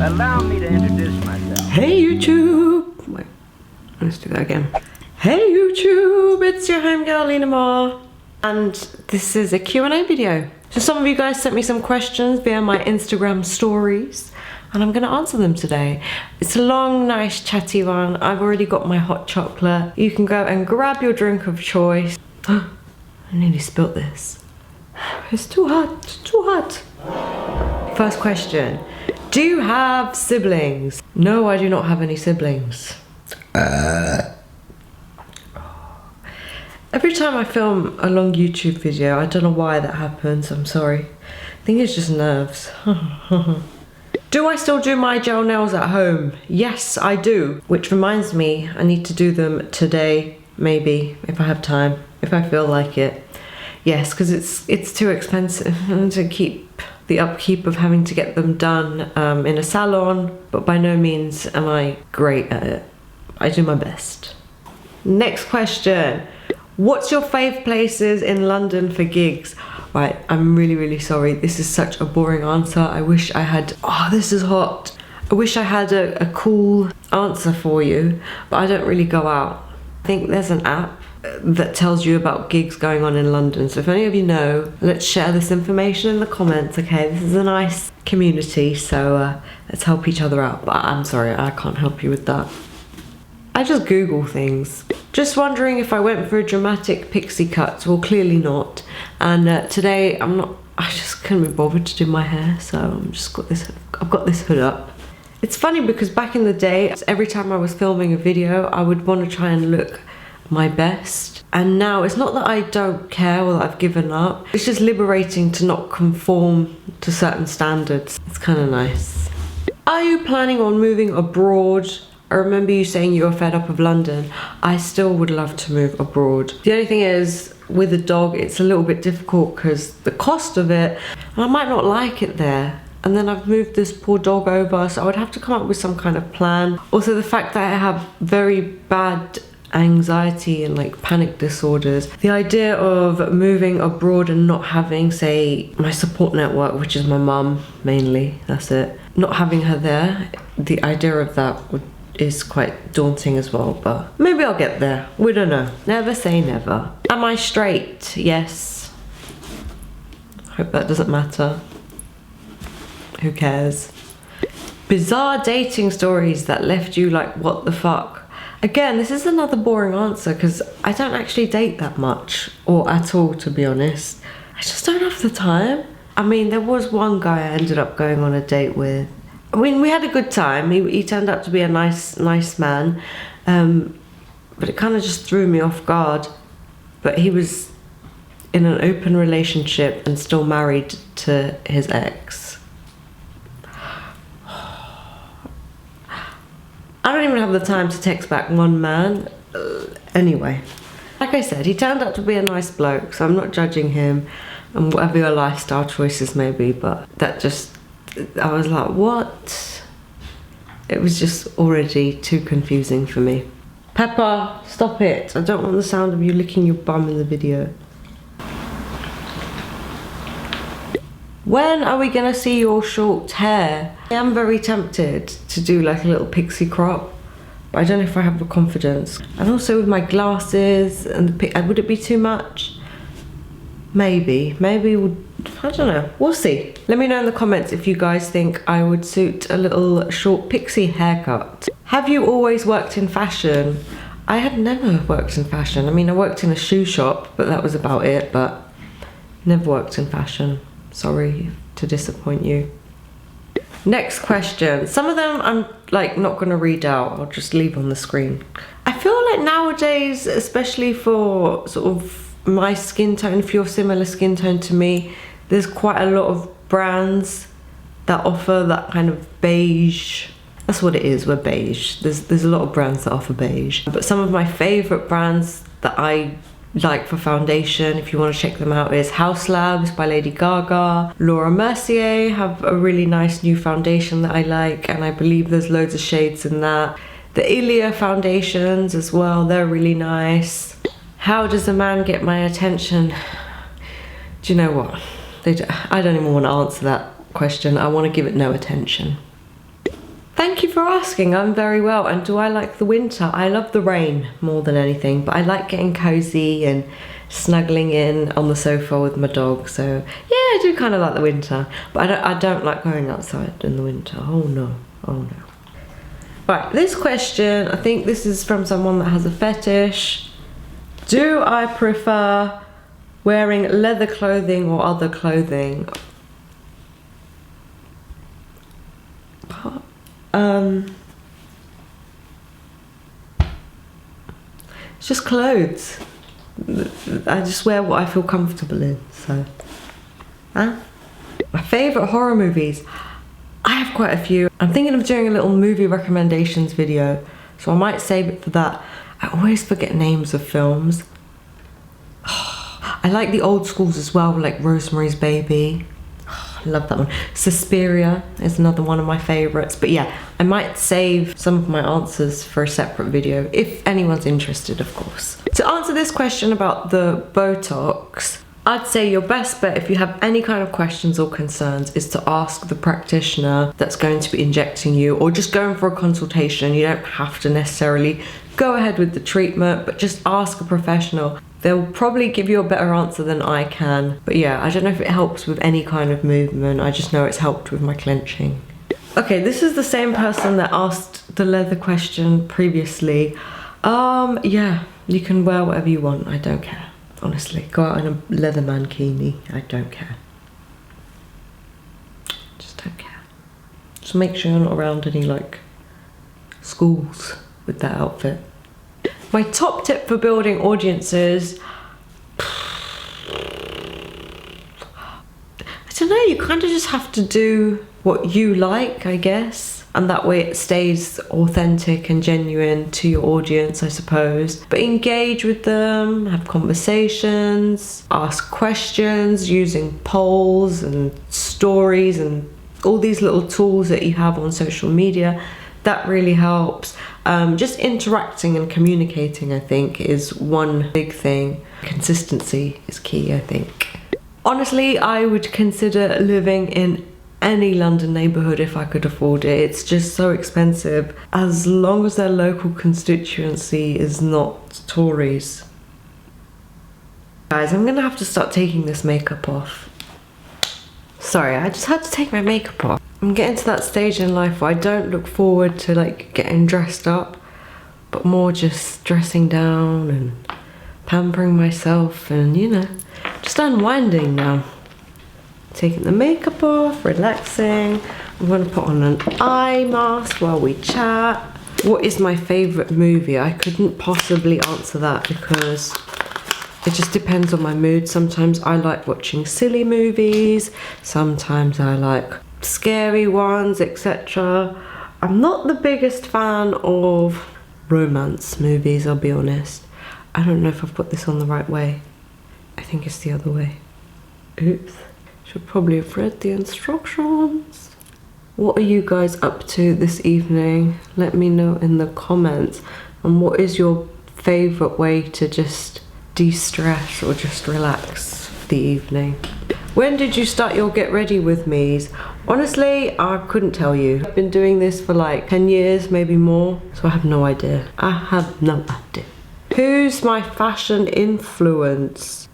Allow me to introduce myself. Hey YouTube! Wait, let's do that again. Hey YouTube, it's your homegirl Linamar, and this is a Q&A video. So some of you guys sent me some questions via my Instagram stories, and I'm gonna answer them today. It's a long, nice, chatty one. I've already got my hot chocolate. You can go and grab your drink of choice. I nearly spilt this. It's too hot, it's too hot. First question. Do you have siblings? No, I do not have any siblings. Every time I film a long YouTube video, I don't know why that happens, I'm sorry. I think it's just nerves. Do I still do my gel nails at home? Yes, I do. Which reminds me, I need to do them today, maybe, if I have time, if I feel like it. Yes, because it's too expensive to keep the upkeep of having to get them done in a salon, but by no means am I great at it. I do my best. Next question. What's your fave places in London for gigs? Right, I'm really sorry. This is such a boring answer. I wish I had, oh, this is hot. I wish I had a cool answer for you, but I don't really go out. I think there's an app that tells you about gigs going on in London. So if any of you know, let's share this information in the comments, okay? This is a nice community, so let's help each other out. But I'm sorry, I can't help you with that. I just Google things. Just wondering if I went for a dramatic pixie cut. Well, clearly not. And today I just couldn't be bothered to do my hair, so I've got this hood up. It's funny because back in the day, every time I was filming a video, I would want to try and look my best. And now it's not that I don't care or that I've given up. It's just liberating to not conform to certain standards. It's kind of nice. Are you planning on moving abroad? I remember you saying you were fed up of London. I still would love to move abroad. The only thing is, with a dog, it's a little bit difficult because the cost of it, and I might not like it there. And then I've moved this poor dog over, so I would have to come up with some kind of plan. Also, the fact that I have very bad anxiety and like panic disorders. The idea of moving abroad and not having, say, my support network, which is my mum mainly, that's it. Not having her there, the idea of that is quite daunting as well, but maybe I'll get there. We don't know. Never say never. Am I straight? Yes. Hope that doesn't matter. Who cares? Bizarre dating stories that left you like, what the fuck? Again, this is another boring answer because I don't actually date that much, or at all, to be honest. I just don't have the time. I mean, there was one guy I ended up going on a date with. I mean, we had a good time. He turned out to be a nice man, but it kind of just threw me off guard. But he was in an open relationship and still married to his ex. I don't even have the time to text back one man. Anyway, like I said, he turned out to be a nice bloke, so I'm not judging him and whatever your lifestyle choices may be, but that just, I was like, what? It was just already too confusing for me. Pepper, stop it. I don't want the sound of you licking your bum in the video. When are we gonna see your short hair? I am very tempted to do like a little pixie crop, but I don't know if I have the confidence. And also with my glasses and would it be too much? Maybe I don't know, we'll see. Let me know in the comments if you guys think I would suit a little short pixie haircut. Have you always worked in fashion? I had never worked in fashion. I mean, I worked in a shoe shop, but that was about it, but never worked in fashion. Sorry to disappoint you. Next question. Some of them I'm like not gonna read out, I'll just leave on the screen. I feel like nowadays, especially for sort of my skin tone, if you're similar skin tone to me, there's quite a lot of brands that offer that kind of beige. That's what it is, we're beige. There's a lot of brands that offer beige. But some of my favorite brands that I like for foundation, if you want to check them out, is House Labs by Lady Gaga. Laura Mercier have a really nice new foundation that I like, and I believe there's loads of shades in that. The Ilia foundations as well, they're really nice. How does a man get my attention? Do you know what? I don't even want to answer that question. I want to give it no attention. Thank you for asking. I'm very well. And do I like the winter? I love the rain more than anything, but I like getting cozy and snuggling in on the sofa with my dog. So yeah, I do kind of like the winter, but I don't like going outside in the winter. Oh no, oh no. Right, this question, I think this is from someone that has a fetish. Do I prefer wearing leather clothing or other clothing? It's just clothes. I just wear what I feel comfortable in, so. Huh? My favourite horror movies. I have quite a few. I'm thinking of doing a little movie recommendations video, so I might save it for that. I always forget names of films. I like the old schools as well, like Rosemary's Baby. I love that one. Suspiria is another one of my favourites. But yeah, I might save some of my answers for a separate video, if anyone's interested, of course. To answer this question about the Botox, I'd say your best bet if you have any kind of questions or concerns is to ask the practitioner that's going to be injecting you, or just going for a consultation. You don't have to necessarily go ahead with the treatment, but just ask a professional. They'll probably give you a better answer than I can. But yeah, I don't know if it helps with any kind of movement. I just know it's helped with my clenching. Okay, this is the same person that asked the leather question previously. Yeah, you can wear whatever you want. I don't care. Honestly, go out in a leather mankini. I don't care. Just don't care. Just make sure you're not around any like schools with that outfit. My top tip for building audiences. I don't know, you kind of just have to do what you like, I guess. And that way it stays authentic and genuine to your audience, I suppose. But engage with them, have conversations, ask questions using polls and stories and all these little tools that you have on social media. That really helps. Just interacting and communicating, I think, is one big thing. Consistency is key, I think. Honestly, I would consider living in any London neighbourhood if I could afford it. It's just so expensive, as long as their local constituency is not Tories. Guys, I'm gonna have to start taking this makeup off. Sorry, I just had to take my makeup off. I'm getting to that stage in life where I don't look forward to like getting dressed up, but more just dressing down and pampering myself and, you know, just unwinding now. Taking the makeup off, relaxing. I'm gonna put on an eye mask while we chat. What is my favourite movie? I couldn't possibly answer that because it just depends on my mood. Sometimes I like watching silly movies, sometimes I like scary ones, etc. I'm not the biggest fan of romance movies, I'll be honest. I don't know if I've put this on the right way. I think it's the other way. Oops. Should probably have read the instructions. What are you guys up to this evening? Let me know in the comments. And what is your favourite way to just de-stress or just relax the evening? When did you start your get ready with me's? Honestly, I couldn't tell you. I've been doing this for like 10 years, maybe more, so I have no idea. I have no idea. Who's my fashion influence?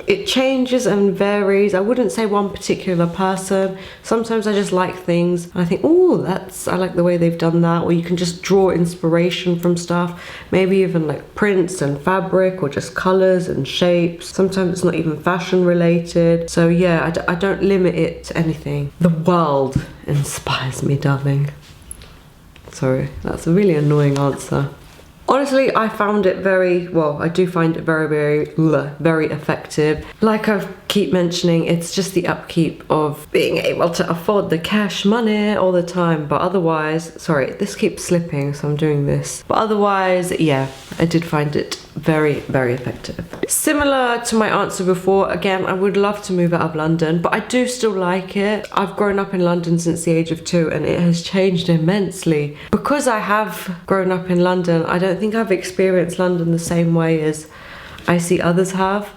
It changes and varies. I wouldn't say one particular person. Sometimes I just like things and I think, oh, I like the way they've done that. Or you can just draw inspiration from stuff. Maybe even like prints and fabric or just colors and shapes. Sometimes it's not even fashion related. So yeah, I don't limit it to anything. The world inspires me, darling. Sorry, that's a really annoying answer. Honestly, I found it I do find it very effective. Like I keep mentioning, it's just the upkeep of being able to afford the cash money all the time. But otherwise, sorry, this keeps slipping, so I'm doing this. But otherwise, yeah, I did find it very effective. Similar to my answer before, again, I would love to move out of London, but I do still like it. I've grown up in London since the age of 2 and it has changed immensely. Because I have grown up in London, I don't think I've experienced London the same way as I see others have.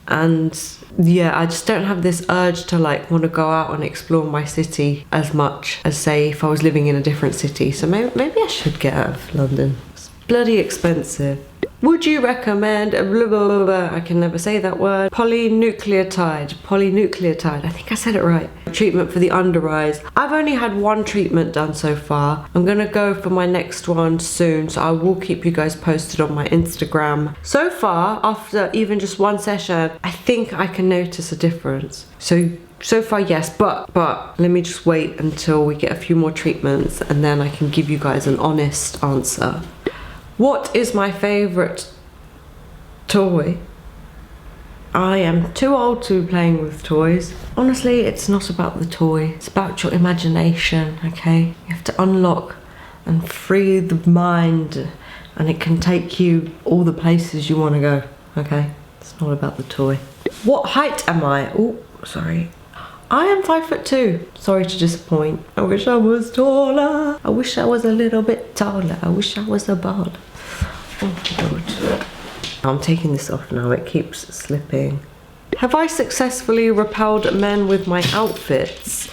and yeah, I just don't have this urge to like want to go out and explore my city as much as say if I was living in a different city. So maybe I should get out of London. It's bloody expensive. Would you recommend blah, blah, blah, blah, I can never say that word, polynucleotide, I think I said it right, treatment for the under eyes? I've only had one treatment done so far. I'm gonna go for my next one soon, so I will keep you guys posted on my Instagram. So far, after even just one session, I think I can notice a difference. So far, yes, but let me just wait until we get a few more treatments and then I can give you guys an honest answer. What is my favourite toy? I am too old to be playing with toys. Honestly, it's not about the toy. It's about your imagination, okay? You have to unlock and free the mind and it can take you all the places you want to go, okay? It's not about the toy. What height am I? Oh, sorry. I am 5'2". Sorry to disappoint. I wish I was taller. I wish I was a little bit taller. I wish I was a ball. Oh God. I'm taking this off now. It keeps slipping. Have I successfully repelled men with my outfits?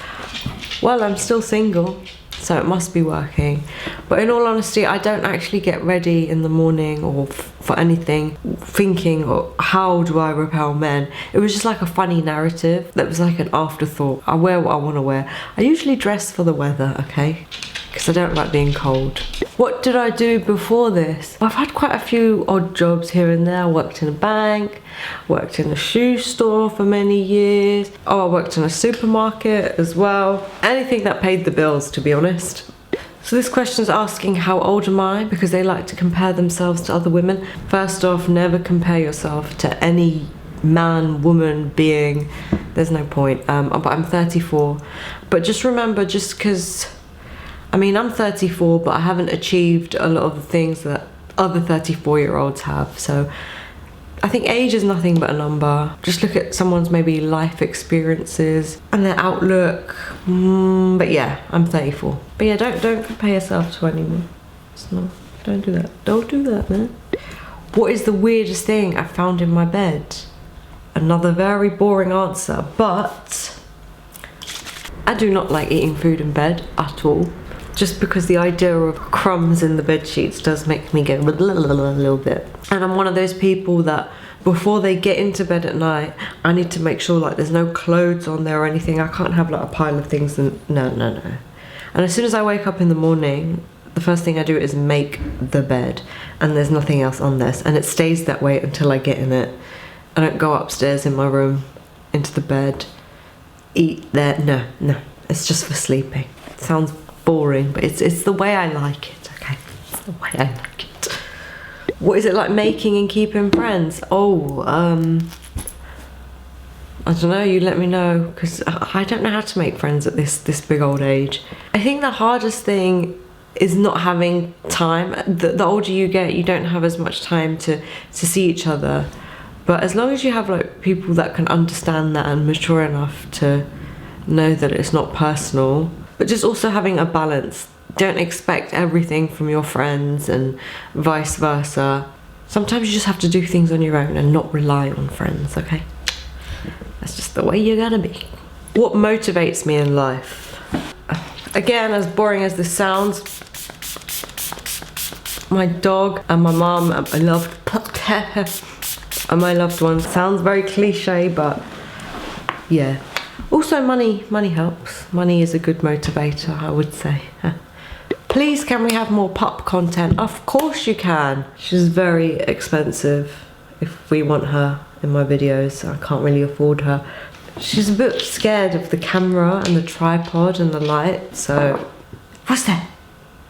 Well, I'm still single, so it must be working. But in all honesty, I don't actually get ready in the morning or for anything thinking, or how do I repel men? It was just like a funny narrative that was like an afterthought. I wear what I want to wear. I usually dress for the weather, okay? Because I don't like being cold. What did I do before this? I've had quite a few odd jobs here and there. I worked in a bank, worked in a shoe store for many years. Oh, I worked in a supermarket as well. Anything that paid the bills, to be honest. So this question is asking how old am I, because they like to compare themselves to other women. First off, never compare yourself to any man, woman, being. There's no point. But I'm 34. But just remember, just because, I mean, I'm 34, but I haven't achieved a lot of the things that other 34-year-olds have. So I think age is nothing but a number. Just look at someone's maybe life experiences and their outlook. But yeah, I'm 34. But yeah, don't compare yourself to anyone. It's not, don't do that. Don't do that, man. What is the weirdest thing I found in my bed? Another very boring answer, but I do not like eating food in bed at all. Just because the idea of crumbs in the bed sheets does make me go a little bit. And I'm one of those people that before they get into bed at night, I need to make sure like there's no clothes on there or anything. I can't have like a pile of things and no. And as soon as I wake up in the morning, the first thing I do is make the bed and there's nothing else on this. And it stays that way until I get in it. I don't go upstairs in my room, into the bed, eat there. No, it's just for sleeping. It sounds boring, but it's the way I like it, okay? It's the way I like it. What is it like making and keeping friends? Oh, I don't know, you let me know, because I don't know how to make friends at this big old age. I think the hardest thing is not having time. The older you get, you don't have as much time to see each other. But as long as you have like people that can understand that and mature enough to know that it's not personal, but just also having a balance. Don't expect everything from your friends and vice versa. Sometimes you just have to do things on your own and not rely on friends, okay? That's just the way you gotta be. What motivates me in life? Again, as boring as this sounds, my dog and my mum and my loved ones. Sounds very cliche, but yeah. Also money helps. Money is a good motivator, I would say. Please, can we have more pup content? Of course you can. She's very expensive if we want her in my videos. I can't really afford her. She's a bit scared of the camera and the tripod and the light, so... What's that?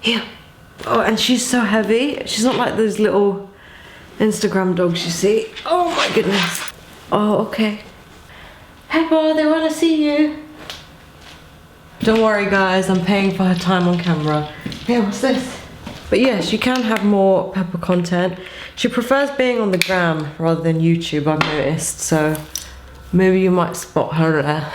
Here. Oh, and she's so heavy. She's not like those little Instagram dogs you see. Oh my goodness. Oh, okay. Peppa, they want to see you. Don't worry guys, I'm paying for her time on camera. Here, what's this? But yes, you can have more Peppa content. She prefers being on the gram rather than YouTube, I've noticed, so maybe you might spot her there.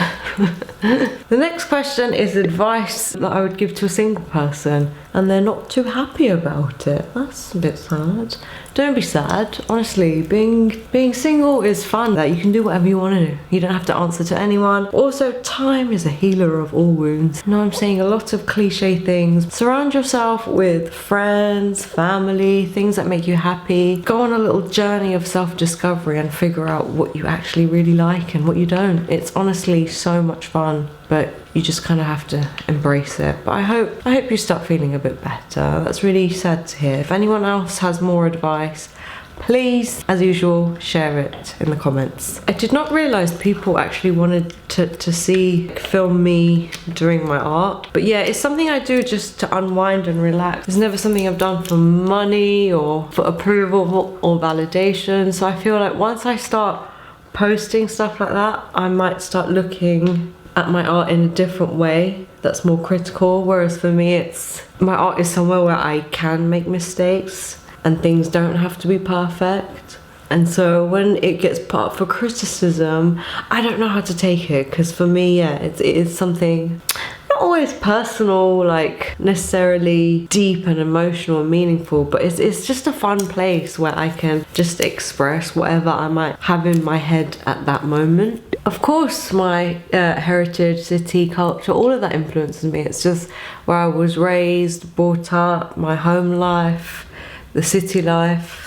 The next question is advice that I would give to a single person and they're not too happy about it. That's a bit sad. Don't be sad. Honestly, being single is fun. That you can do whatever you want to do. You don't have to answer to anyone. Also, time is a healer of all wounds. I know I'm saying a lot of cliche things. Surround yourself with friends, family, things that make you happy. Go on a little journey of self-discovery and figure out what you actually really like and what you don't. It's honestly so much fun, but you just kind of have to embrace it. But I hope you start feeling a bit better. That's really sad to hear. If anyone else has more advice, please, as usual, share it in the comments. I did not realise people actually wanted to film me doing my art. But yeah, it's something I do just to unwind and relax. It's never something I've done for money or for approval or validation. So I feel like once I start posting stuff like that, I might start looking at my art in a different way that's more critical. Whereas for me, it's my art is somewhere where I can make mistakes and things don't have to be perfect. And so when it gets put up for criticism, I don't know how to take it, because for me, yeah, it is something not always personal, like necessarily deep and emotional and meaningful, but it's just a fun place where I can just express whatever I might have in my head at that moment. Of course, my heritage, city, culture, all of that influences me. It's just where I was raised, brought up, my home life, the city life.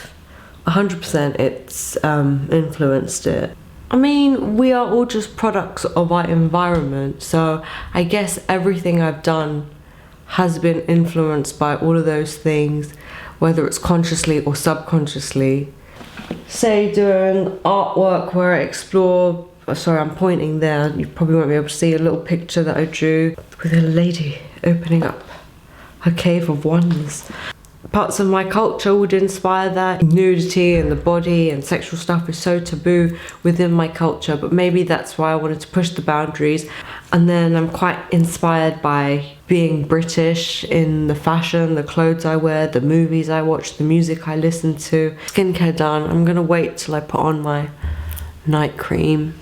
100% it's influenced it. I mean, we are all just products of our environment, so I guess everything I've done has been influenced by all of those things, whether it's consciously or subconsciously. Say doing artwork where I explore, sorry, I'm pointing there, you probably won't be able to see a little picture that I drew with a lady opening up her cave of wonders. Parts of my culture would inspire that. Nudity and the body and sexual stuff is so taboo within my culture, but maybe that's why I wanted to push the boundaries. And then I'm quite inspired by being British in the fashion, the clothes I wear, the movies I watch, the music I listen to. Skincare done. I'm gonna wait till I put on my night cream.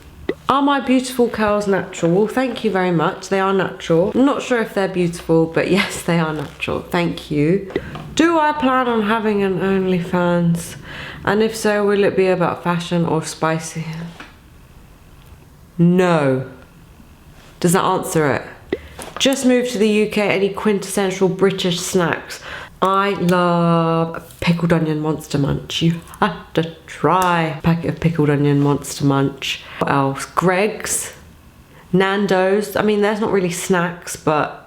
Are my beautiful curls natural? Well, thank you very much. They are natural. I'm not sure if they're beautiful, but yes, they are natural. Thank you. Do I plan on having an OnlyFans? And if so, will it be about fashion or spicy? No. Does that answer it? Just moved to the UK. Any quintessential British snacks? I love pickled onion Monster Munch. You have to try a packet of pickled onion Monster Munch. What else? Greg's, Nando's. I mean, there's not really snacks, but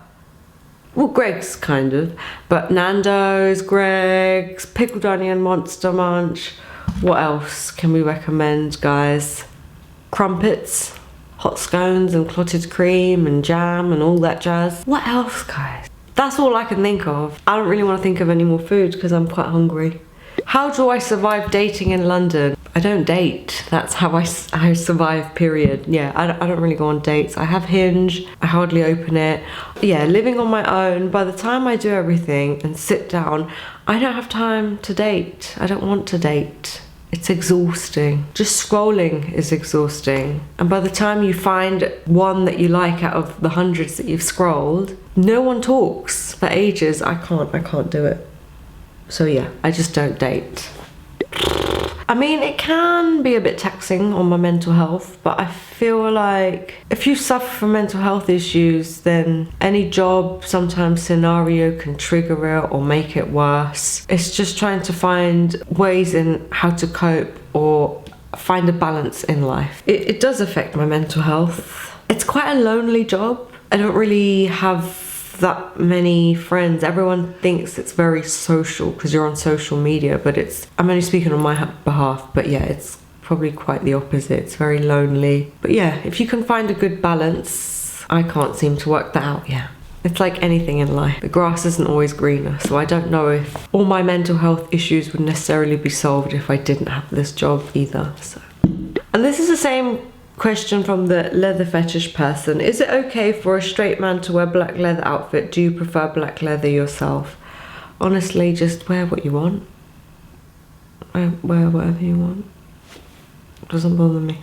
well, Greg's kind of. But Nando's, Greg's, pickled onion Monster Munch. What else can we recommend, guys? Crumpets, hot scones and clotted cream and jam and all that jazz. What else, guys? That's all I can think of. I don't really want to think of any more food because I'm quite hungry. How do I survive dating in London? I don't date. That's how I survive, period. Yeah, I don't really go on dates. I have Hinge. I hardly open it. Yeah, living on my own. By the time I do everything and sit down, I don't have time to date. I don't want to date. It's exhausting. Just scrolling is exhausting. And by the time you find one that you like out of the hundreds that you've scrolled, no one talks for ages. I can't do it. So yeah, I just don't date. I mean, it can be a bit taxing on my mental health, but I feel like if you suffer from mental health issues, then any job, sometimes scenario can trigger it or make it worse. It's just trying to find ways in how to cope or find a balance in life. It does affect my mental health. It's quite a lonely job. I don't really have that many friends. Everyone thinks it's very social because you're on social media, but I'm only speaking on my behalf, but yeah, it's probably quite the opposite. It's very lonely. But yeah, if you can find a good balance, I can't seem to work that out. Yeah, it's like anything in life. The grass isn't always greener, so I don't know if all my mental health issues would necessarily be solved if I didn't have this job either. So, and this is the same question from the leather fetish person. Is it okay for a straight man to wear black leather outfit? Do you prefer black leather yourself? Honestly, just wear what you want. Wear whatever you want. It doesn't bother me.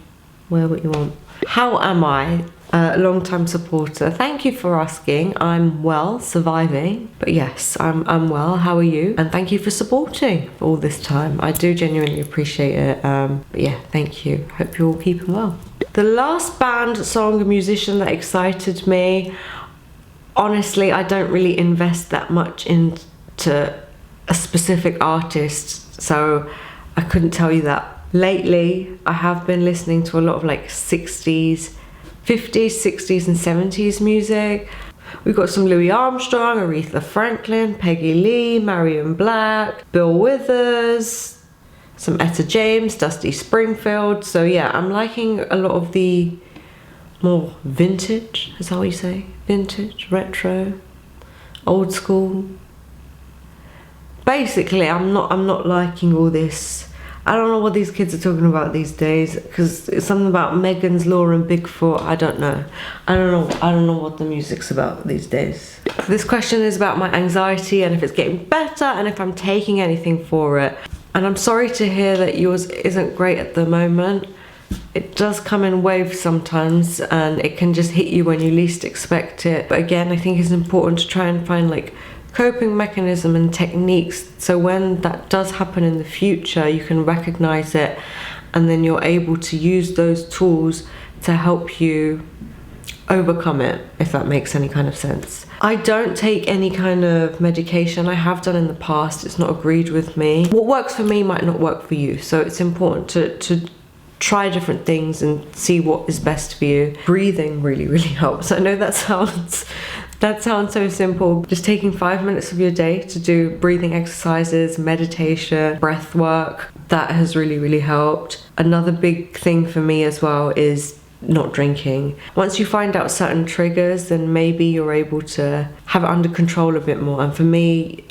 Wear what you want. How am I? Long-time supporter. Thank you for asking. I'm well, surviving. But yes, I'm well. How are you? And thank you for supporting all this time. I do genuinely appreciate it. But yeah, thank you. Hope you're all keeping well. The last band, song, musician that excited me, honestly, I don't really invest that much into a specific artist, so I couldn't tell you that. Lately, I have been listening to a lot of like 60s, 50s, 60s and 70s music. We've got some Louis Armstrong, Aretha Franklin, Peggy Lee, Marion Black, Bill Withers, some Etta James, Dusty Springfield. So yeah, I'm liking a lot of the more vintage, is that what you say? Vintage, retro, old school. Basically, I'm not liking all this. I don't know what these kids are talking about these days, because it's something about Megan's Law and Bigfoot. I don't know what the music's about these days. This question is about my anxiety and if it's getting better and if I'm taking anything for it. And I'm sorry to hear that yours isn't great at the moment. It does come in waves sometimes and it can just hit you when you least expect it. But again, I think it's important to try and find like coping mechanism and techniques, so when that does happen in the future you can recognize it and then you're able to use those tools to help you overcome it, if that makes any kind of sense. I don't take any kind of medication. I have done in the past. It's not agreed with me. What works for me might not work for you, so it's important to try different things and see what is best for you. Breathing really helps. I know that sounds so simple. Just taking 5 minutes of your day to do breathing exercises, meditation, breath work, that has really helped. Another big thing for me as well is not drinking. Once you find out certain triggers, then maybe you're able to have it under control a bit more. And for me,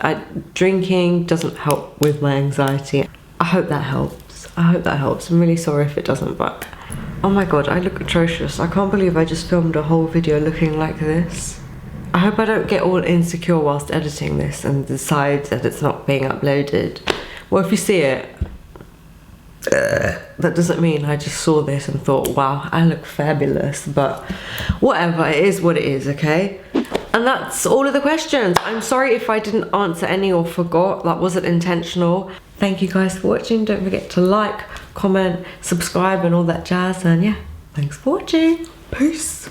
drinking doesn't help with my anxiety. I hope that helps. I'm really sorry if it doesn't, but oh my god, I look atrocious. I can't believe I just filmed a whole video looking like this. I hope I don't get all insecure whilst editing this and decide that it's not being uploaded. Well, if you see it, that doesn't mean I just saw this and thought, wow, I look fabulous, but whatever, it is what it is, okay? And that's all of the questions. I'm sorry if I didn't answer any or forgot. That wasn't intentional. Thank you guys for watching. Don't forget to like, comment, subscribe and all that jazz. And yeah, thanks for watching. Peace.